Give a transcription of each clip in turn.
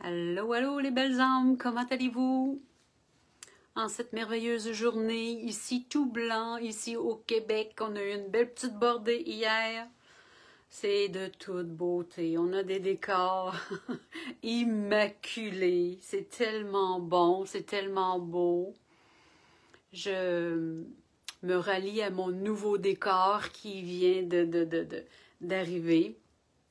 Allô, allô les belles âmes, comment allez-vous? En cette merveilleuse journée, ici tout blanc, ici au Québec, on a eu une belle petite bordée hier. C'est de toute beauté, on a des décors immaculés, c'est tellement bon, c'est tellement beau. Je me rallie à mon nouveau décor qui vient d'arriver,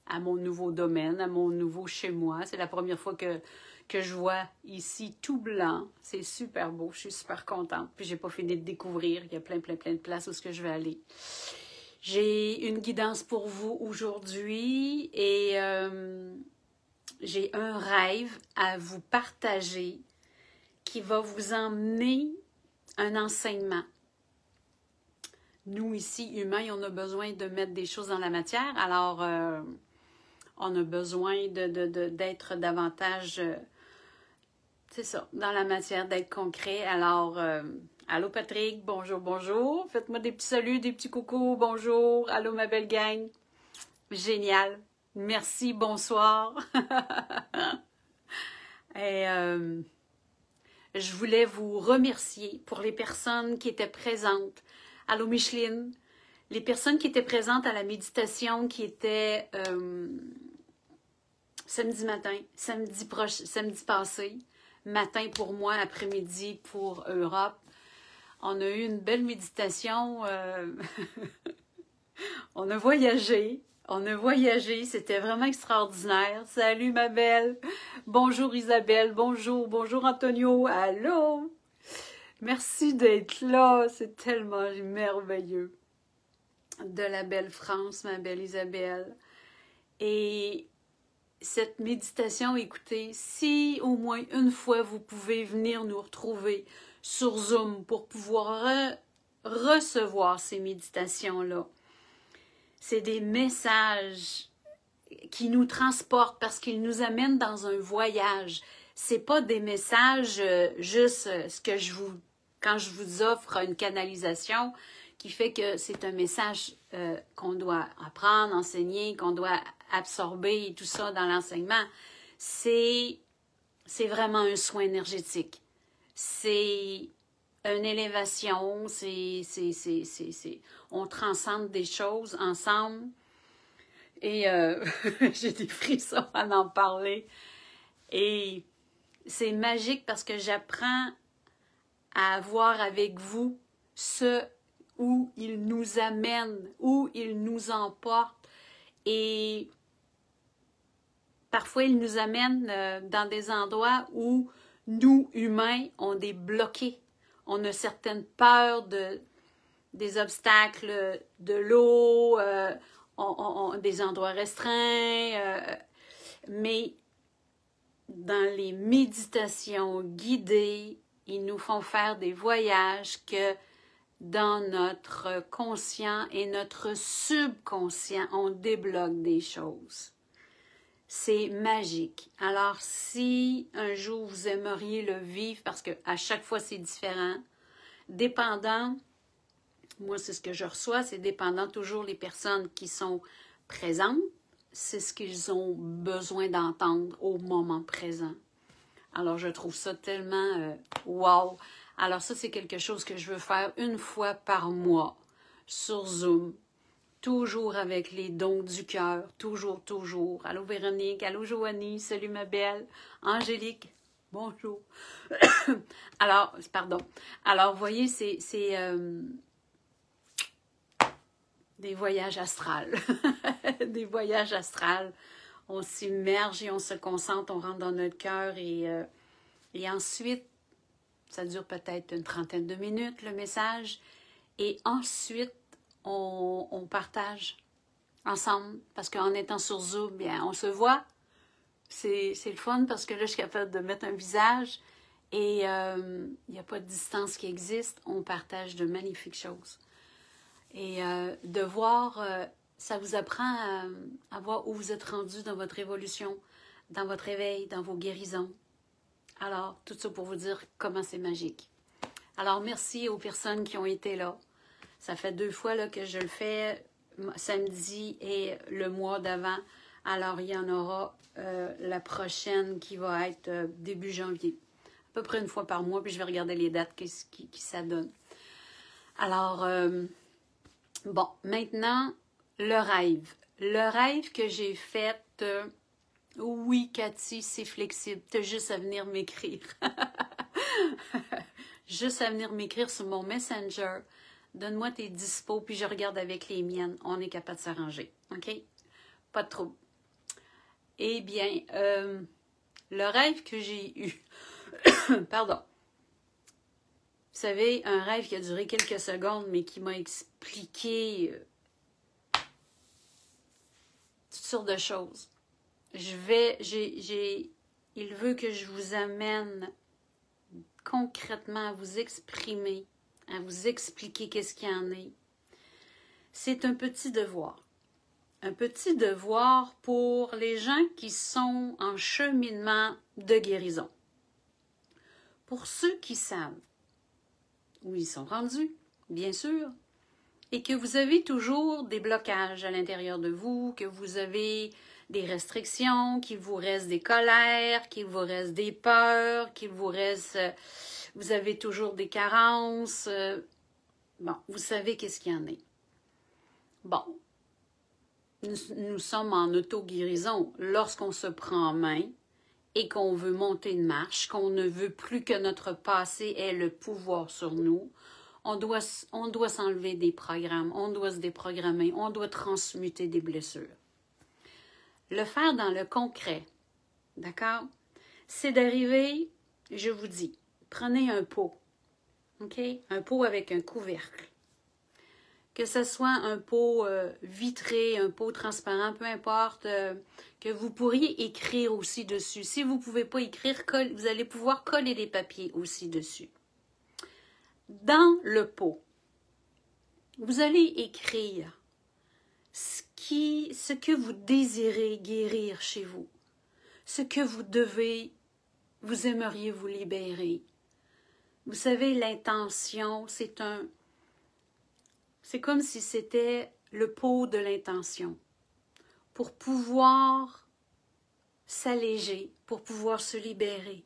à mon nouveau domaine, à mon nouveau chez moi. C'est la première fois que je vois ici tout blanc. C'est super beau, je suis super contente. Puis j'ai pas fini de découvrir, il y a plein de places où est-ce que je vais aller. J'ai une guidance pour vous aujourd'hui et j'ai un rêve à vous partager qui va vous emmener un enseignement. Nous, ici, humains, on a besoin de mettre des choses dans la matière, alors on a besoin d'être davantage, c'est ça, dans la matière, d'être concret. Alors, allô Patrick, bonjour, bonjour. Faites-moi des petits saluts, des petits coucous, bonjour. Allô ma belle gang. Génial. Merci, bonsoir. Et je voulais vous remercier pour les personnes qui étaient présentes. Allô Micheline. Les personnes qui étaient présentes à la méditation qui était samedi matin, samedi passé, matin pour moi, après-midi pour Europe. On a eu une belle méditation. On a voyagé, c'était vraiment extraordinaire. Salut ma belle. Bonjour Isabelle, bonjour Antonio. Allô. Merci d'être là, c'est tellement merveilleux. De la belle France, ma belle Isabelle. Et cette méditation, écoutez, si au moins une fois vous pouvez venir nous retrouver sur Zoom pour pouvoir recevoir ces méditations-là, c'est des messages qui nous transportent parce qu'ils nous amènent dans un voyage. C'est pas des messages juste ce que quand je vous offre une canalisation qui fait que c'est un message qu'on doit apprendre, enseigner, qu'on doit absorber et tout ça dans l'enseignement. C'est vraiment un soin énergétique. C'est une élévation, on transcende des choses ensemble. Et j'ai des frissons à en parler. Et c'est magique parce que j'apprends à voir avec vous ce où il nous amène, où il nous emporte. Et parfois, il nous amène dans des endroits où nous, humains, on est bloqués. On a certaines peurs des obstacles, de l'eau, des endroits restreints. Mais dans les méditations guidées, ils nous font faire des voyages que dans notre conscient et notre subconscient, on débloque des choses. C'est magique. Alors, si un jour vous aimeriez le vivre, parce qu'à chaque fois c'est différent, dépendant, moi c'est ce que je reçois, c'est dépendant toujours les personnes qui sont présentes, c'est ce qu'ils ont besoin d'entendre au moment présent. Alors, je trouve ça tellement wow! Alors, ça, c'est quelque chose que je veux faire une fois par mois sur Zoom. Toujours avec les dons du cœur. Toujours. Allô, Véronique. Allô, Joanie. Salut, ma belle. Angélique. Bonjour. Alors, pardon. Alors, vous voyez, c'est des voyages astrales. Des voyages astrales. On s'immerge et on se concentre, on rentre dans notre cœur et ensuite, ça dure peut-être une trentaine de minutes, le message. Et ensuite, on partage ensemble. Parce qu'en étant sur Zoom, bien, on se voit. C'est le fun parce que là, je suis capable de mettre un visage et il n'y a pas de distance qui existe. On partage de magnifiques choses. Et de voir, ça vous apprend à voir où vous êtes rendu dans votre évolution, dans votre éveil, dans vos guérisons. Alors, tout ça pour vous dire comment c'est magique. Alors, merci aux personnes qui ont été là. Ça fait 2 fois là, que je le fais, samedi et le mois d'avant. Alors, il y en aura la prochaine qui va être début janvier. À peu près une fois par mois, puis je vais regarder les dates qui ça donne. Alors, bon, maintenant, le rêve. Le rêve que j'ai fait, oui, Cathy, c'est flexible. Tu as juste à venir m'écrire. Juste à venir m'écrire sur mon Messenger. Donne-moi tes dispos, puis je regarde avec les miennes. On est capable de s'arranger. OK? Pas de trouble. Eh bien, le rêve que j'ai eu, pardon, vous savez, un rêve qui a duré quelques secondes, mais qui m'a expliqué toutes sortes de choses. Il veut que je vous amène concrètement à vous exprimer, à vous expliquer qu'est-ce qu'il y en est. C'est un petit devoir. Un petit devoir pour les gens qui sont en cheminement de guérison. Pour ceux qui savent où ils sont rendus, bien sûr, et que vous avez toujours des blocages à l'intérieur de vous, que vous avez des restrictions, qu'il vous reste des colères, qu'il vous reste des peurs, qu'il vous reste... vous avez toujours des carences. Bon, vous savez qu'est-ce qu'il y en est. Bon. Nous sommes en auto-guérison lorsqu'on se prend en main et qu'on veut monter une marche, qu'on ne veut plus que notre passé ait le pouvoir sur nous. On doit s'enlever des programmes, on doit se déprogrammer, on doit transmuter des blessures. Le faire dans le concret, d'accord? C'est d'arriver, je vous dis, prenez un pot, OK? Un pot avec un couvercle. Que ce soit un pot vitré, un pot transparent, peu importe, que vous pourriez écrire aussi dessus. Si vous ne pouvez pas écrire, vous allez pouvoir coller des papiers aussi dessus. Dans le pot, vous allez écrire ce que vous désirez guérir chez vous, ce que vous aimeriez vous libérer. Vous savez, l'intention, c'est comme si c'était le pot de l'intention pour pouvoir s'alléger, pour pouvoir se libérer.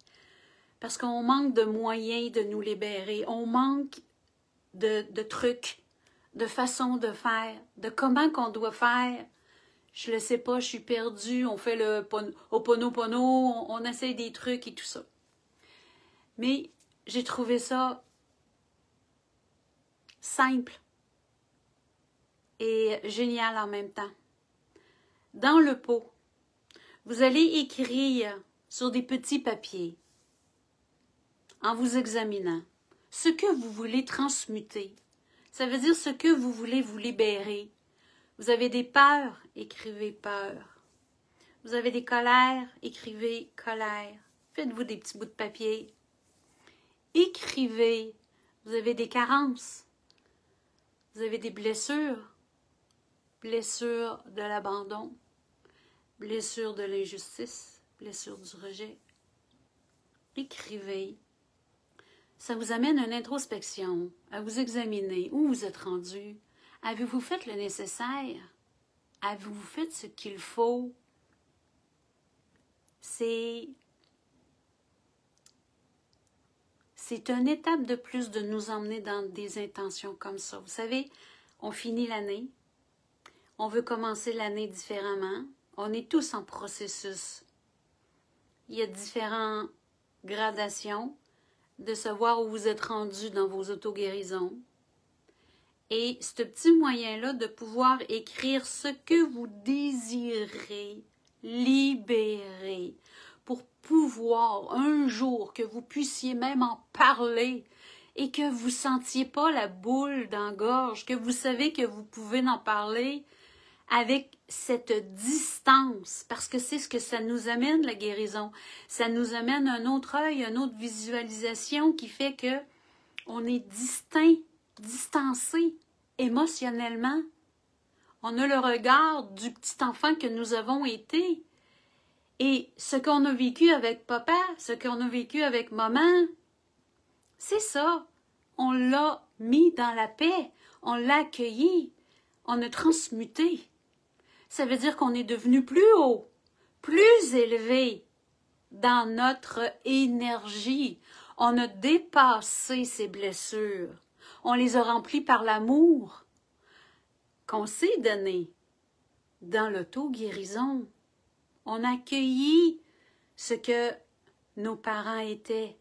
Parce qu'on manque de moyens de nous libérer, on manque de trucs, de façons de faire, de comment qu'on doit faire. Je le sais pas, je suis perdue, on fait le Ho'oponopono, on essaie des trucs et tout ça. Mais j'ai trouvé ça simple et génial en même temps. Dans le pot, vous allez écrire sur des petits papiers, en vous examinant, ce que vous voulez transmuter. Ça veut dire ce que vous voulez vous libérer. Vous avez des peurs, écrivez peur. Vous avez des colères, écrivez colère. Faites-vous des petits bouts de papier. Écrivez. Vous avez des carences. Vous avez des blessures. Blessures de l'abandon. Blessures de l'injustice. Blessures du rejet. Écrivez. Ça vous amène à une introspection, à vous examiner où vous êtes rendu. Avez-vous fait le nécessaire? Avez-vous fait ce qu'il faut? C'est une étape de plus de nous emmener dans des intentions comme ça. Vous savez, on finit l'année, on veut commencer l'année différemment. On est tous en processus. Il y a différentes gradations de savoir où vous êtes rendu dans vos auto-guérisons. Et ce petit moyen-là de pouvoir écrire ce que vous désirez libérer pour pouvoir un jour que vous puissiez même en parler et que vous ne sentiez pas la boule dans la gorge, que vous savez que vous pouvez en parler avec cette distance, parce que c'est ce que ça nous amène, la guérison. Ça nous amène un autre œil, une autre visualisation qui fait que on est distancé émotionnellement. On a le regard du petit enfant que nous avons été. Et ce qu'on a vécu avec papa, ce qu'on a vécu avec maman, c'est ça. On l'a mis dans la paix, on l'a accueilli, on a transmuté. Ça veut dire qu'on est devenu plus haut, plus élevé dans notre énergie. On a dépassé ces blessures. On les a remplies par l'amour qu'on s'est donné dans l'auto-guérison. On a accueilli ce que nos parents étaient.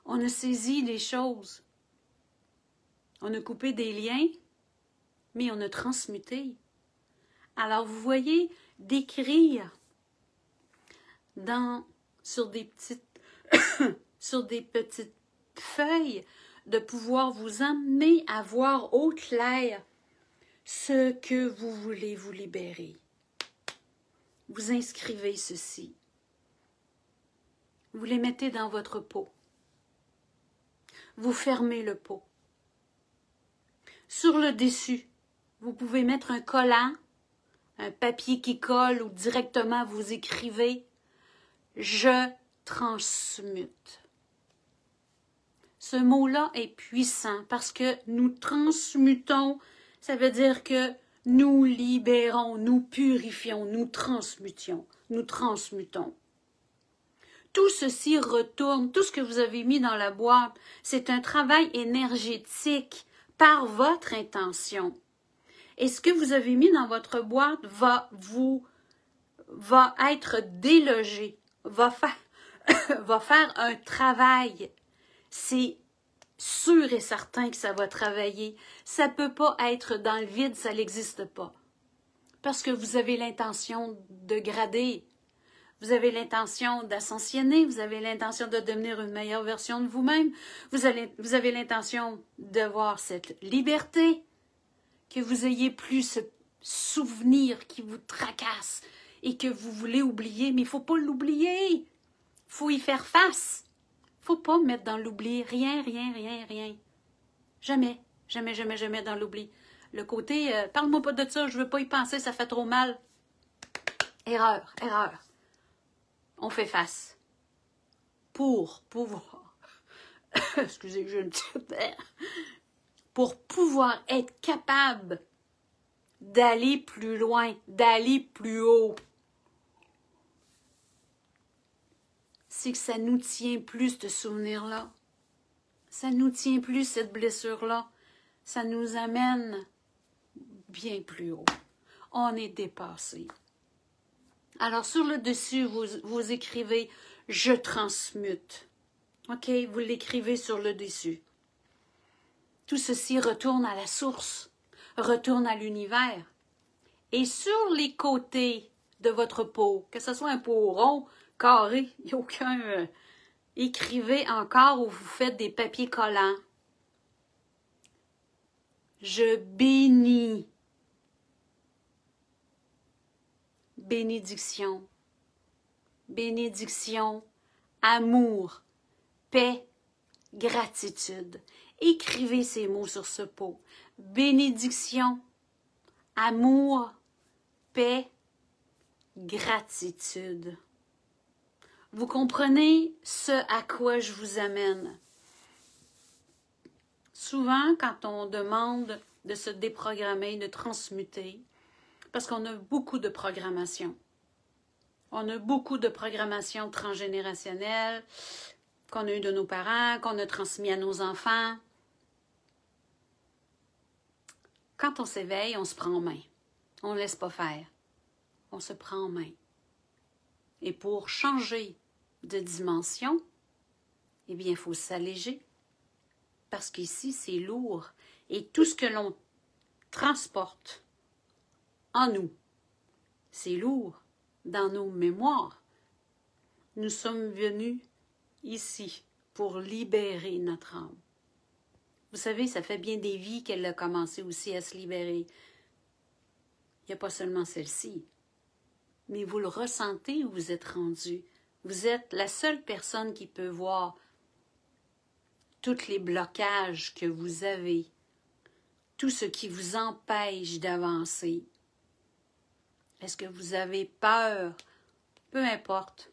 On a saisi les choses. On a coupé des liens, mais on a transmuté. Alors, vous voyez, d'écrire sur des petites feuilles, de pouvoir vous emmener à voir au clair ce que vous voulez vous libérer. Vous inscrivez ceci. Vous les mettez dans votre pot. Vous fermez le pot. Sur le dessus, vous pouvez mettre un collant, un papier qui colle ou directement vous écrivez « Je transmute ». Ce mot-là est puissant parce que nous transmutons, ça veut dire que nous libérons, nous purifions, nous transmutons. Tout ceci retourne, tout ce que vous avez mis dans la boîte, c'est un travail énergétique par votre intention. Et ce que vous avez mis dans votre boîte va être délogé, va faire un travail. C'est sûr et certain que ça va travailler. Ça ne peut pas être dans le vide, ça n'existe pas. Parce que vous avez l'intention de grader. Vous avez l'intention d'ascensionner, vous avez l'intention de devenir une meilleure version de vous-même. Vous avez l'intention de voir cette liberté, que vous ayez plus ce souvenir qui vous tracasse et que vous voulez oublier, mais il ne faut pas l'oublier. Il faut y faire face. Il ne faut pas mettre dans l'oubli. Rien. Jamais dans l'oubli. Le côté, parle-moi pas de ça, je ne veux pas y penser, ça fait trop mal. Erreur. On fait face. Pour pouvoir, excusez, j'ai une petite air. Pour pouvoir être capable d'aller plus loin, d'aller plus haut. C'est que ça nous tient plus, ce souvenir-là. Ça nous tient plus, cette blessure-là. Ça nous amène bien plus haut. On est dépassé. Alors, sur le dessus, vous écrivez « Je transmute ». OK? Vous l'écrivez sur le dessus. Tout ceci retourne à la source, retourne à l'univers. Et sur les côtés de votre pot, que ce soit un pot rond, carré, il n'y a aucun... écrivez encore ou vous faites des papiers collants. Je bénis. Bénédiction. Bénédiction, amour, paix, gratitude. Écrivez ces mots sur ce pot. Bénédiction, amour, paix, gratitude. Vous comprenez ce à quoi je vous amène? Souvent, quand on demande de se déprogrammer, de transmuter, parce qu'on a beaucoup de programmation. On a beaucoup de programmation transgénérationnelle qu'on a eu de nos parents, qu'on a transmis à nos enfants. Quand on s'éveille, on se prend en main. On ne laisse pas faire. On se prend en main. Et pour changer de dimension, eh bien, il faut s'alléger. Parce qu'ici, c'est lourd. Et tout ce que l'on transporte en nous, c'est lourd dans nos mémoires. Nous sommes venus ici pour libérer notre âme. Vous savez, ça fait bien des vies qu'elle a commencé aussi à se libérer. Il n'y a pas seulement celle-ci. Mais vous le ressentez où vous êtes rendu. Vous êtes la seule personne qui peut voir tous les blocages que vous avez, tout ce qui vous empêche d'avancer. Est-ce que vous avez peur? Peu importe.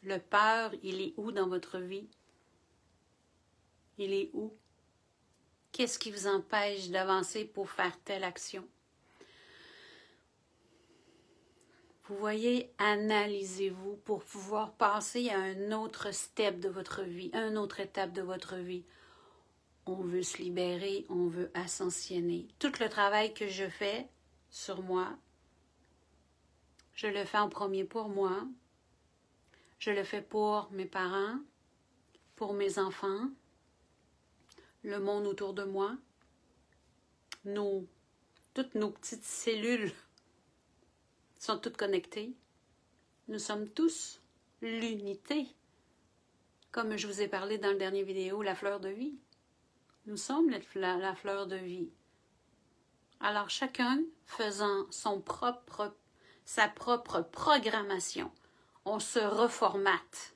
Le peur, il est où dans votre vie? Il est où? Qu'est-ce qui vous empêche d'avancer pour faire telle action? Vous voyez, analysez-vous pour pouvoir passer à un autre step de votre vie, une autre étape de votre vie. On veut se libérer, on veut ascensionner. Tout le travail que je fais sur moi, je le fais en premier pour moi. Je le fais pour mes parents, pour mes enfants, le monde autour de moi, toutes nos petites cellules sont toutes connectées. Nous sommes tous l'unité. Comme je vous ai parlé dans le dernier vidéo, la fleur de vie. Nous sommes la fleur de vie. Alors chacun faisant sa propre programmation, on se reformate.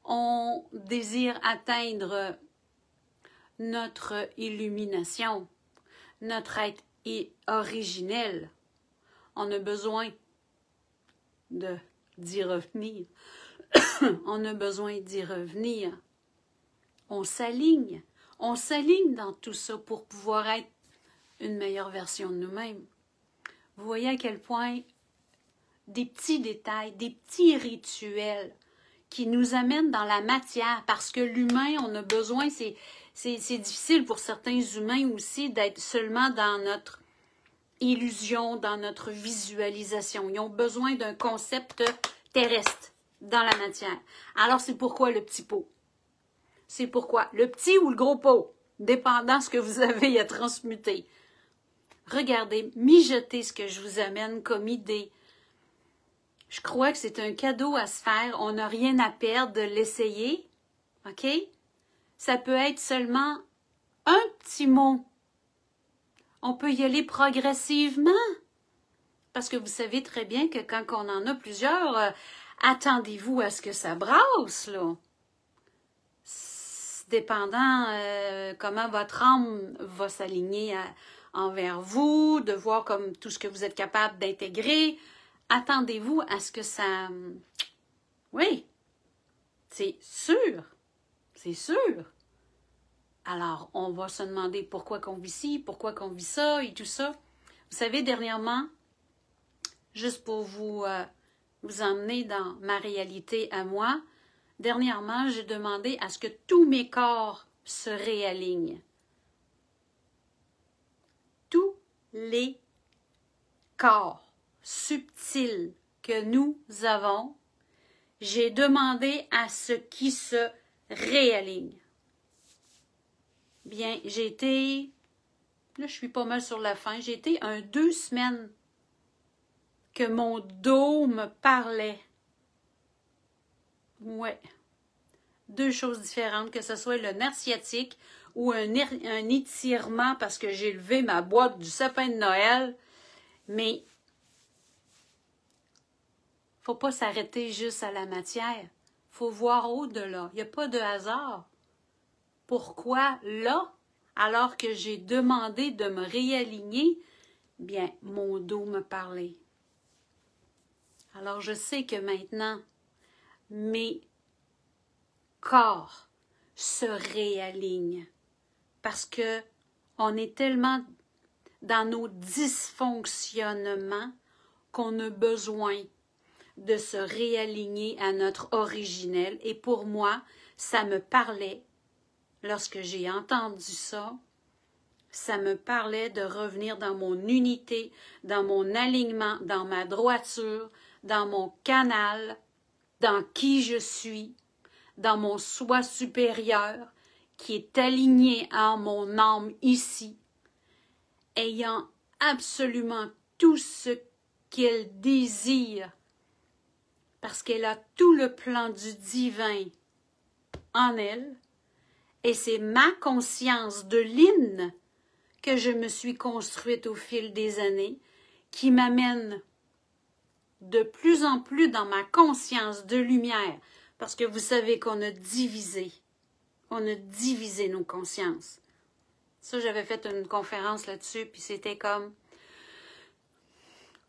On désire atteindre notre illumination, notre être originel. On a besoin d'y revenir. On a besoin d'y revenir. On s'aligne. On s'aligne dans tout ça pour pouvoir être une meilleure version de nous-mêmes. Vous voyez à quel point des petits détails, des petits rituels qui nous amènent dans la matière, parce que l'humain, on a besoin, c'est difficile pour certains humains aussi d'être seulement dans notre illusion, dans notre visualisation. Ils ont besoin d'un concept terrestre dans la matière. Alors, c'est pourquoi le petit pot? C'est pourquoi le petit ou le gros pot, dépendant ce que vous avez à transmuter. Regardez, mijotez ce que je vous amène comme idée. Je crois que c'est un cadeau à se faire. On n'a rien à perdre de l'essayer. OK? Ça peut être seulement un petit mot. On peut y aller progressivement. Parce que vous savez très bien que quand on en a plusieurs, attendez-vous à ce que ça brasse, là. Dépendant comment votre âme va s'aligner envers vous, de voir comme tout ce que vous êtes capable d'intégrer, attendez-vous à ce que ça... Oui, c'est sûr, c'est sûr. Alors, on va se demander pourquoi qu'on vit ci, pourquoi qu'on vit ça et tout ça. Vous savez, dernièrement, juste pour vous emmener dans ma réalité à moi, dernièrement, j'ai demandé à ce que tous mes corps se réalignent. Tous les corps subtils que nous avons, j'ai demandé à ce qu'ils se réalignent. Bien, j'ai été, là je suis pas mal sur la fin, j'ai été 2 semaines que mon dos me parlait. Ouais. 2 choses différentes, que ce soit le nerf sciatique ou un étirement parce que j'ai levé ma boîte du sapin de Noël. Mais faut pas s'arrêter juste à la matière. Faut voir au-delà. Il n'y a pas de hasard. Pourquoi là, alors que j'ai demandé de me réaligner, bien, mon dos me parlait. Alors, je sais que maintenant, mes corps se réalignent parce que on est tellement dans nos dysfonctionnements qu'on a besoin de se réaligner à notre originel. Et pour moi, ça me parlait, lorsque j'ai entendu ça, ça me parlait de revenir dans mon unité, dans mon alignement, dans ma droiture, dans mon canal, dans qui je suis, dans mon soi supérieur, qui est aligné en mon âme ici, ayant absolument tout ce qu'elle désire, parce qu'elle a tout le plan du divin en elle, et c'est ma conscience de l'hymne que je me suis construite au fil des années, qui m'amène de plus en plus dans ma conscience de lumière, parce que vous savez qu'on a divisé nos consciences. Ça, j'avais fait une conférence là-dessus, puis c'était comme,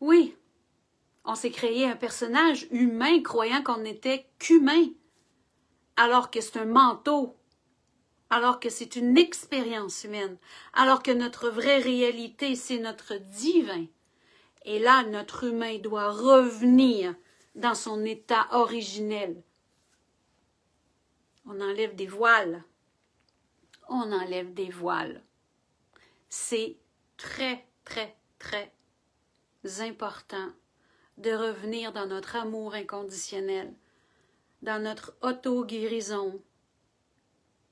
oui, on s'est créé un personnage humain croyant qu'on n'était qu'humain, alors que c'est un manteau, alors que c'est une expérience humaine, alors que notre vraie réalité, c'est notre divin. Et là, notre humain doit revenir dans son état originel. On enlève des voiles. On enlève des voiles. C'est très, très, très important de revenir dans notre amour inconditionnel, dans notre auto-guérison,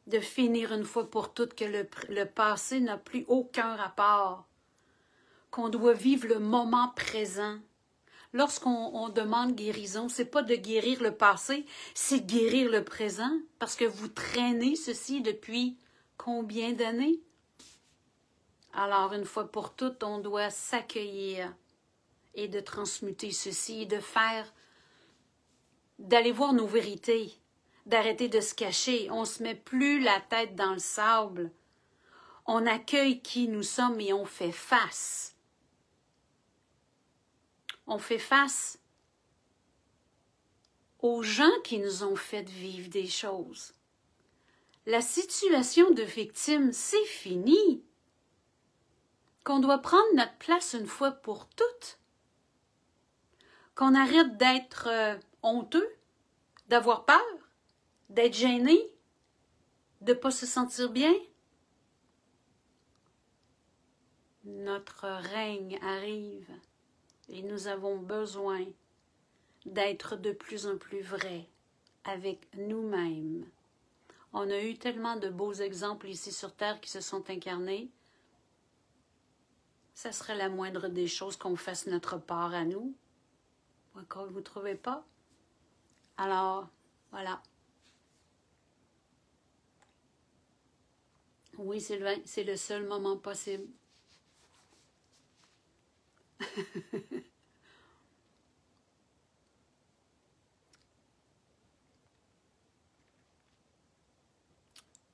de finir une fois pour toutes que le passé n'a plus aucun rapport, qu'on doit vivre le moment présent. Lorsqu'on demande guérison, c'est pas de guérir le passé, c'est de guérir le présent, parce que vous traînez ceci depuis combien d'années? Alors, une fois pour toutes, on doit s'accueillir et de transmuter ceci, de d'aller voir nos vérités, d'arrêter de se cacher. On ne se met plus la tête dans le sable. On accueille qui nous sommes et on fait face. On fait face aux gens qui nous ont fait vivre des choses. La situation de victime, c'est fini. Qu'on doit prendre notre place une fois pour toutes. Qu'on arrête d'être honteux, d'avoir peur, d'être gêné, de ne pas se sentir bien. Notre règne arrive et nous avons besoin d'être de plus en plus vrais avec nous-mêmes. On a eu tellement de beaux exemples ici sur Terre qui se sont incarnés. Ça serait la moindre des choses qu'on fasse notre part à nous. Encore, vous ne trouvez pas? Alors, voilà. Oui, Sylvain, c'est le seul moment possible.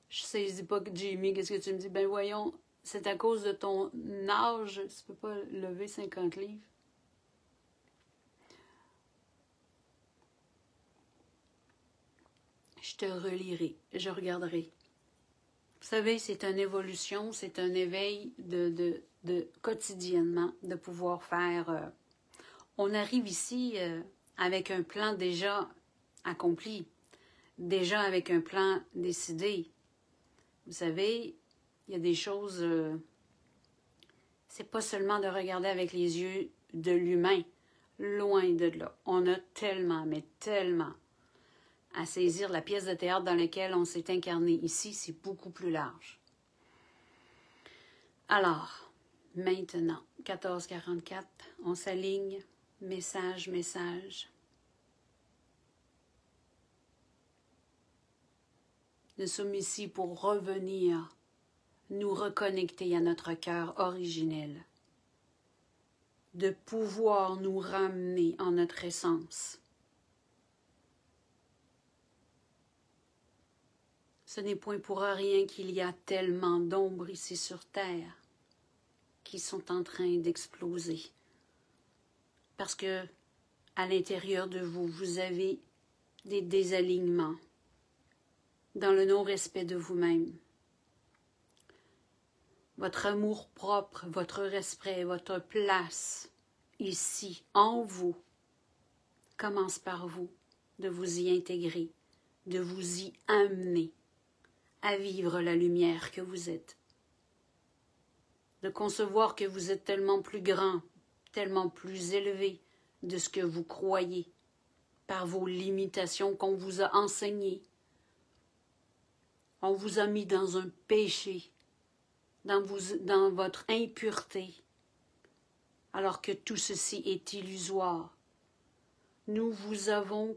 Je saisis pas que Jamie, qu'est-ce que tu me dis? Ben voyons, c'est à cause de ton âge, tu peux pas lever 50 livres. Je te relirai, je regarderai. Vous savez, c'est une évolution, c'est un éveil de quotidiennement, de pouvoir faire... on arrive ici avec un plan déjà accompli, déjà avec un plan décidé. Vous savez, il y a des choses... c'est pas seulement de regarder avec les yeux de l'humain, loin de là. On a tellement, mais tellement à saisir la pièce de théâtre dans laquelle on s'est incarné ici, c'est beaucoup plus large. Alors, maintenant, 14h44, on s'aligne, message, message. Nous sommes ici pour revenir, nous reconnecter à notre cœur originel, de pouvoir nous ramener en notre essence. Ce n'est point pour rien qu'il y a tellement d'ombres ici sur Terre qui sont en train d'exploser. Parce que à l'intérieur de vous, vous avez des désalignements dans le non-respect de vous-même. Votre amour propre, votre respect, votre place ici, en vous, commence par vous, de vous y intégrer, de vous y amener à vivre la lumière que vous êtes. De concevoir que vous êtes tellement plus grand, tellement plus élevé de ce que vous croyez, par vos limitations qu'on vous a enseignées. On vous a mis dans un péché, dans votre impureté, alors que tout ceci est illusoire. Nous vous avons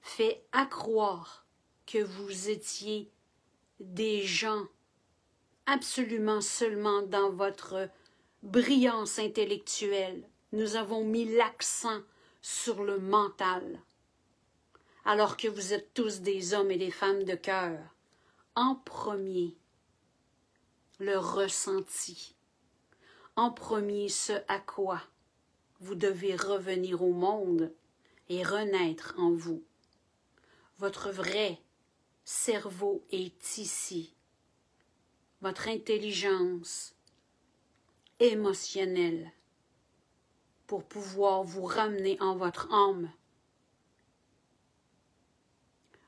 fait accroire que vous étiez des gens absolument seulement dans votre brillance intellectuelle. Nous avons mis l'accent sur le mental, alors que vous êtes tous des hommes et des femmes de cœur. En premier, le ressenti. En premier, ce à quoi vous devez revenir au monde et renaître en vous. Votre vrai cerveau est ici. Votre intelligence émotionnelle pour pouvoir vous ramener en votre âme.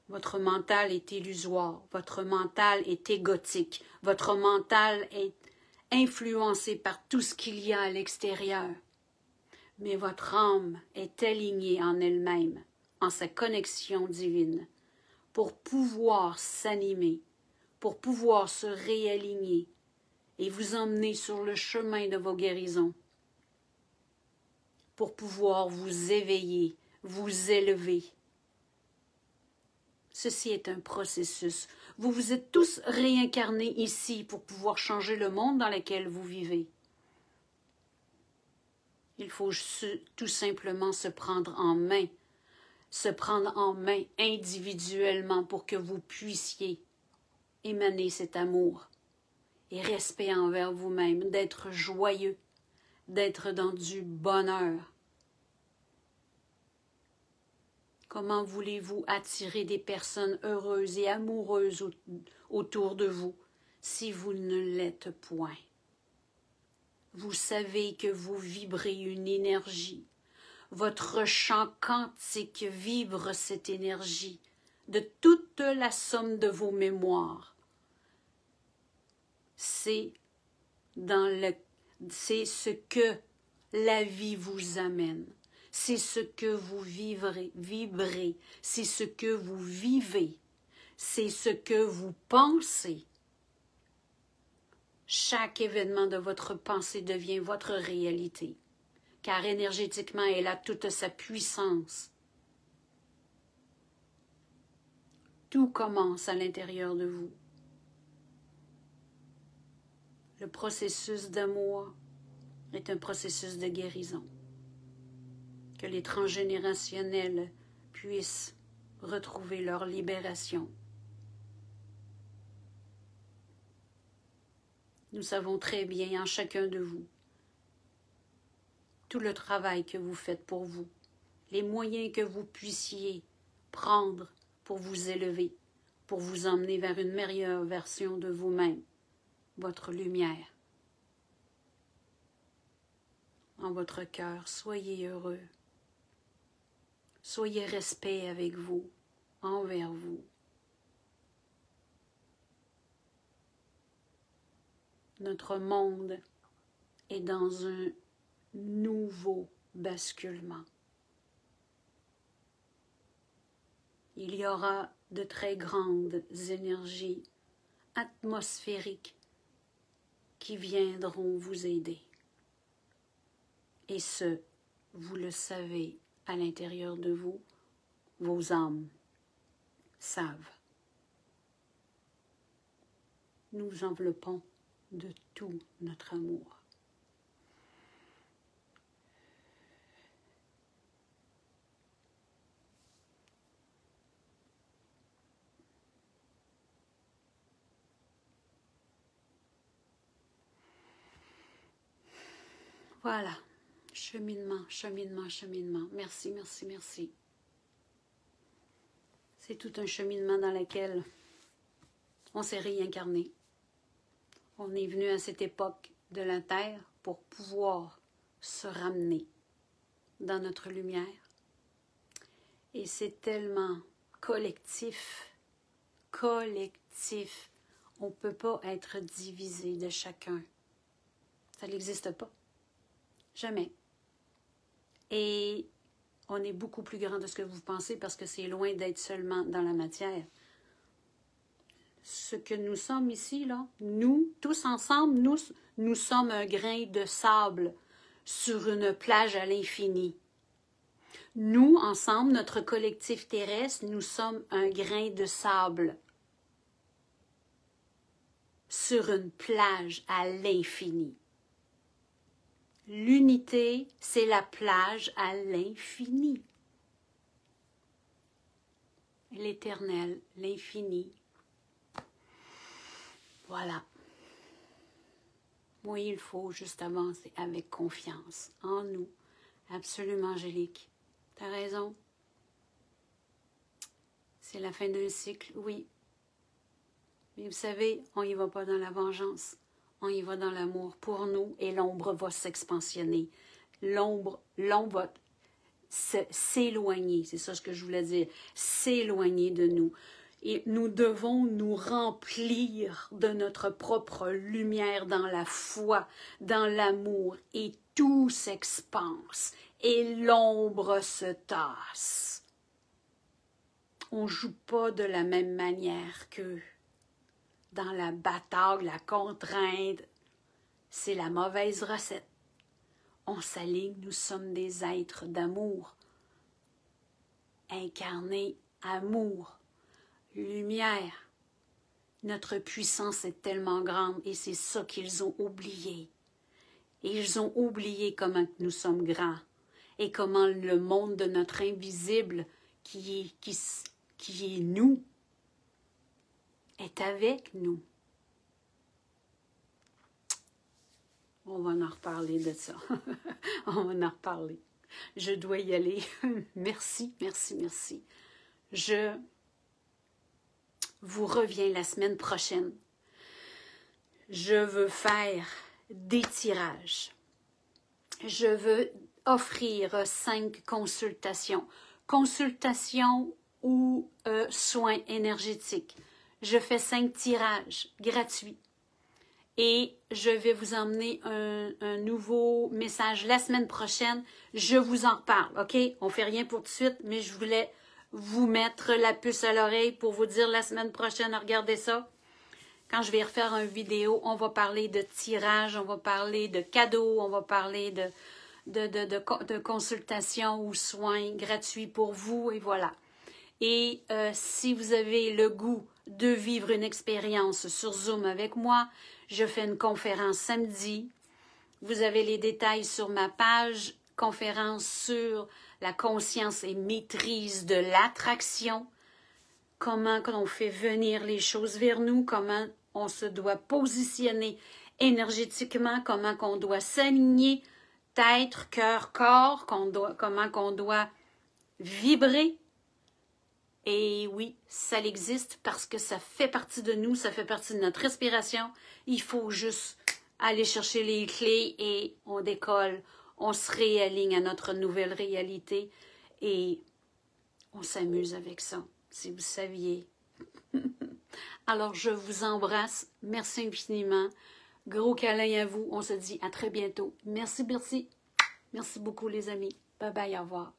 Votre mental est illusoire, votre mental est égotique, votre mental est influencé par tout ce qu'il y a à l'extérieur. Mais votre âme est alignée en elle-même, en sa connexion divine, pour pouvoir s'animer, pour pouvoir se réaligner et vous emmener sur le chemin de vos guérisons, pour pouvoir vous éveiller, vous élever. Ceci est un processus. Vous vous êtes tous réincarnés ici pour pouvoir changer le monde dans lequel vous vivez. Il faut tout simplement se prendre en main individuellement pour que vous puissiez émaner cet amour et respect envers vous-même, d'être joyeux, d'être dans du bonheur. Comment voulez-vous attirer des personnes heureuses et amoureuses autour de vous si vous ne l'êtes point? Vous savez que vous vibrez une énergie. Votre champ quantique vibre cette énergie de toute la somme de vos mémoires. C'est ce que la vie vous amène. C'est ce que vous vibrez. C'est ce que vous vivez. C'est ce que vous pensez. Chaque événement de votre pensée devient votre réalité, car énergétiquement, elle a toute sa puissance. Tout commence à l'intérieur de vous. Le processus d'amour est un processus de guérison. Que les transgénérationnels puissent retrouver leur libération. Nous savons très bien en chacun de vous tout le travail que vous faites pour vous, les moyens que vous puissiez prendre pour vous élever, pour vous emmener vers une meilleure version de vous-même, votre lumière. En votre cœur, soyez heureux. Soyez respect avec vous, envers vous. Notre monde est dans un nouveau basculement. Il y aura de très grandes énergies atmosphériques qui viendront vous aider. Et ce, vous le savez à l'intérieur de vous, vos âmes savent. Nous enveloppons de tout notre amour. Voilà, cheminement, cheminement, cheminement. Merci, merci, merci. C'est tout un cheminement dans lequel on s'est réincarné. On est venu à cette époque de la Terre pour pouvoir se ramener dans notre lumière. Et c'est tellement collectif, collectif. On ne peut pas être divisé de chacun. Ça n'existe pas. Jamais. Et on est beaucoup plus grand de ce que vous pensez parce que c'est loin d'être seulement dans la matière. Ce que nous sommes ici, là, nous, tous ensemble, nous sommes un grain de sable sur une plage à l'infini. Nous, ensemble, notre collectif terrestre, nous sommes un grain de sable sur une plage à l'infini. L'unité, c'est la plage à l'infini. L'éternel, l'infini. Voilà. Oui, il faut juste avancer avec confiance en nous. Absolument, Angélique. T'as raison. C'est la fin d'un cycle, oui. Mais vous savez, on y va pas dans la vengeance. On y va dans l'amour pour nous et l'ombre va s'expansionner. l'ombre va s'éloigner. C'est ça ce que je voulais dire. S'éloigner de nous. Et nous devons nous remplir de notre propre lumière dans la foi, dans l'amour, et tout s'expanse, et l'ombre se tasse. On ne joue pas de la même manière qu'eux. Dans la bataille, la contrainte, c'est la mauvaise recette. On s'aligne, nous sommes des êtres d'amour, incarnés, amour, lumière. Notre puissance est tellement grande et c'est ça qu'ils ont oublié. Et ils ont oublié comment nous sommes grands et comment le monde de notre invisible qui est nous est avec nous. On va en reparler de ça. On va en reparler. Je dois y aller. Merci, merci, merci. Je vous reviens la semaine prochaine. Je veux faire des tirages. Je veux offrir 5 consultations. Consultations ou soins énergétiques. Je fais 5 tirages gratuits. Et je vais vous emmener un nouveau message la semaine prochaine. Je vous en reparle, OK? On ne fait rien pour tout de suite, mais je voulais vous mettre la puce à l'oreille pour vous dire la semaine prochaine, regardez ça. Quand je vais refaire une vidéo, on va parler de tirage, on va parler de cadeaux, on va parler de consultations ou soins gratuits pour vous, et voilà. Et si vous avez le goût de vivre une expérience sur Zoom avec moi, je fais une conférence samedi. Vous avez les détails sur ma page, conférence sur la conscience et maîtrise de l'attraction, comment on fait venir les choses vers nous, comment on se doit positionner énergétiquement, comment on doit s'aligner, tête, cœur, corps, comment on doit vibrer. Et oui, ça existe parce que ça fait partie de nous, ça fait partie de notre respiration. Il faut juste aller chercher les clés et on décolle, on se réaligne à notre nouvelle réalité et on s'amuse avec ça, si vous saviez. Alors, je vous embrasse. Merci infiniment. Gros câlin à vous. On se dit à très bientôt. Merci, merci. Merci beaucoup, les amis. Bye bye, au revoir.